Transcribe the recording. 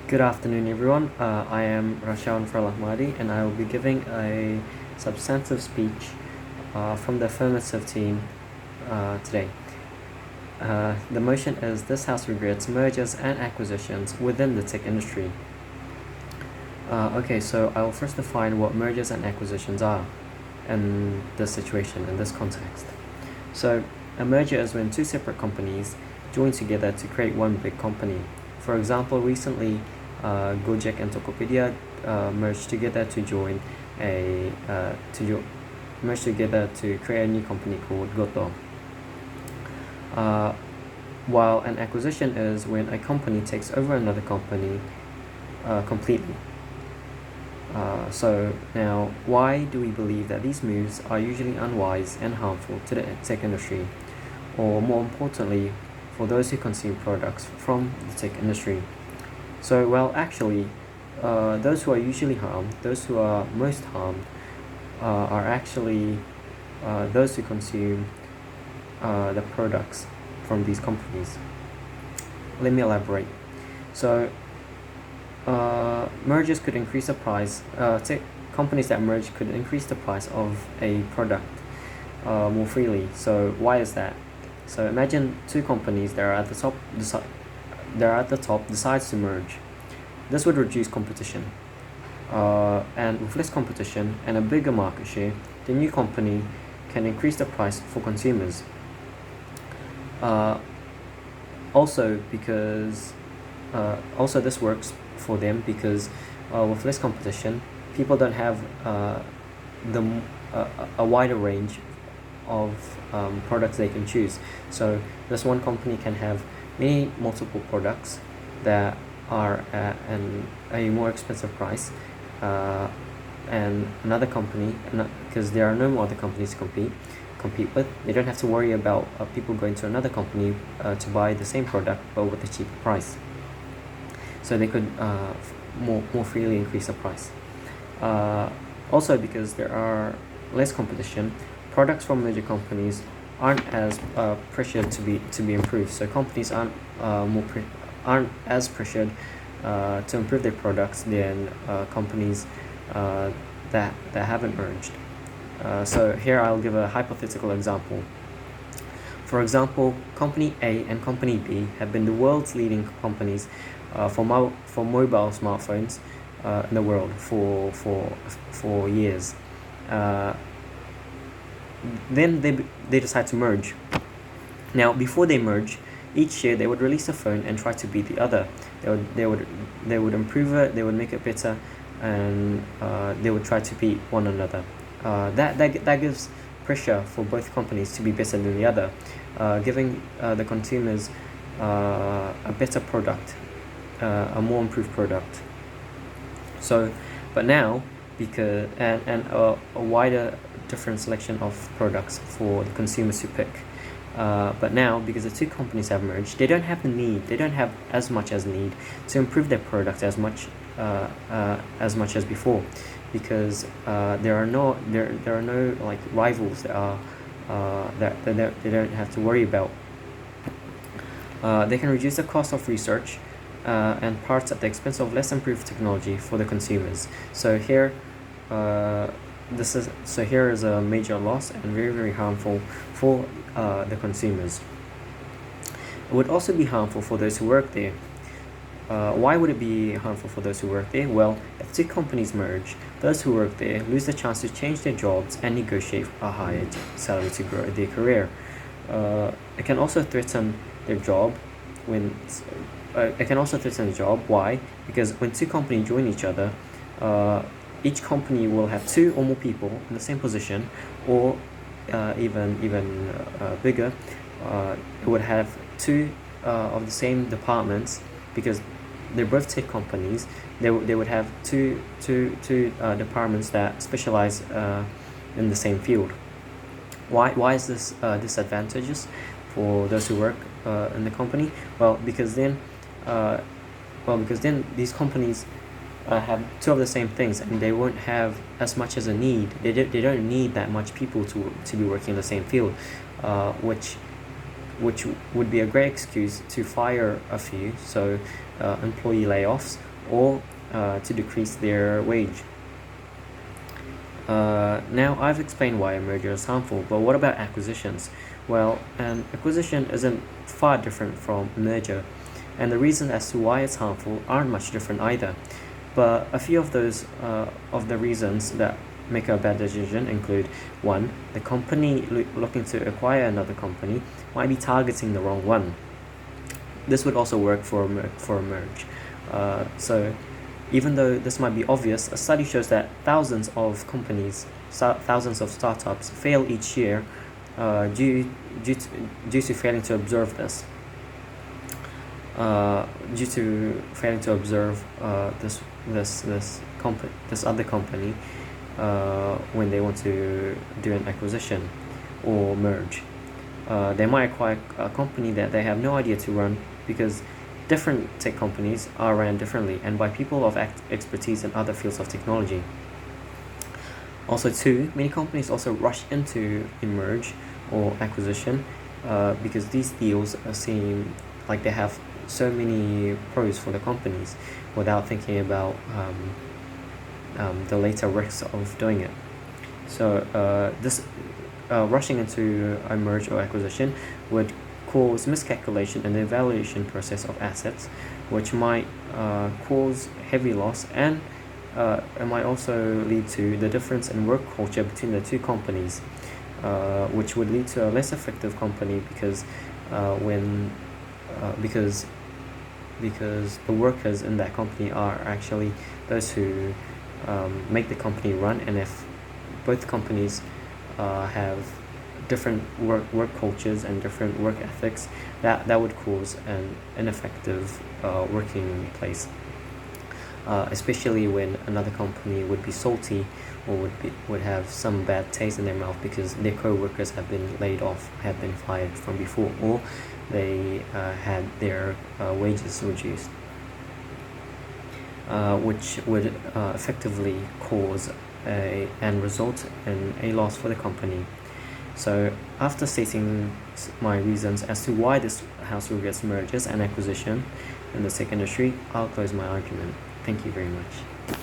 Good afternoon, everyone. I am Rashaun Farrel Achmadi, and I will be giving a substantive speech from the affirmative team today. The motion is this House regrets mergers and acquisitions within the tech industry. Okay, so I will first define what mergers and acquisitions are in this situation, in this context. So, a merger is when two separate companies join together to create one big company. For example, recently, Gojek and Tokopedia merged together to join merge together to create a new company called Goto. While an acquisition is when a company takes over another company completely. So now, why do we believe that these moves are usually unwise and harmful to the tech industry, or more importantly, for those who consume products from the tech industry? So, well, actually, those who are usually harmed, those who are most harmed, are actually those who consume the products from these companies. Let me elaborate. So, mergers could increase the price. Companies that merge could increase the price of a product more freely. So why is that? So imagine two companies that are at the top decides to merge. This would reduce competition. And with less competition and a bigger market share, the new company can increase the price for consumers. Also this works for them because with less competition, people don't have a wider range of products they can choose. So this one company can have multiple products that are at a more expensive price, and another company, because there are no other companies to compete with, they don't have to worry about people going to another company to buy the same product but with a cheaper price. So they could more freely increase the price. Also, because there are less competition, products from major companies aren't as pressured to be improved. So companies aren't as pressured to improve their products than companies that haven't merged. So here I'll give a hypothetical example. For example, Company A and Company B have been the world's leading companies for mobile smartphones in the world for years. Then they decide to merge. Now, before they merge, each year they would release a phone and try to beat the other. They would improve it. They would make it better, and they would try to beat one another. That gives pressure for both companies to be better than the other, giving the consumers a better product, a more improved product. So, but now, because and a wider different selection of products for the consumers to pick. But now, because the two companies have merged, they don't have as much as need to improve their product as much as before, because there are no like rivals that they don't have to worry about. They can reduce the cost of research and parts at the expense of less improved technology for the consumers. So here is a major loss and very, very harmful for the consumers. It would also be harmful for those who work there. Why would it be harmful for those who work there? Well, if two companies merge, those who work there lose the chance to change their jobs and negotiate a higher salary to grow their career. It can also threaten their job Why? Because when two companies join each other, each company will have two or more people in the same position, or even bigger. It would have two of the same departments, because they're both tech companies. They would have two departments that specialize in the same field. Why is this disadvantageous for those who work in the company? Because then these companies have two of the same things, and they won't have as much as a need. They don't need that much people to be working in the same field, which would be a great excuse to fire a few, so employee layoffs, or to decrease their wage. Now I've explained why a merger is harmful, but what about acquisitions? Well, an acquisition isn't far different from a merger, and the reasons as to why it's harmful aren't much different either. But a few of those of the reasons that make a bad decision include: one, the company looking to acquire another company might be targeting the wrong one. This would also work for a merge. So even though this might be obvious, a study shows that thousands of companies, thousands of startups fail each year due to failing to observe this. Due to failing to observe this other company when they want to do an acquisition or merge. They might acquire a company that they have no idea to run, because different tech companies are ran differently and by people of expertise in other fields of technology. Also, two, many companies also rush into a merge or acquisition because these deals seem like they have so many pros for the companies without thinking about the later risks of doing it. So this rushing into a merge or acquisition would cause miscalculation in the evaluation process of assets, which might cause heavy loss, and it might also lead to the difference in work culture between the two companies, which would lead to a less effective company because because the workers in that company are actually those who make the company run. And if both companies have different work cultures and different work ethics, that would cause an ineffective working place, especially when another company would be salty or would have some bad taste in their mouth because their co-workers have been laid off, have been fired from before, or they had their wages reduced, which would effectively cause and result in a loss for the company. So after stating my reasons as to why this house regrets mergers and acquisition in the tech industry, I'll close my argument. Thank you very much.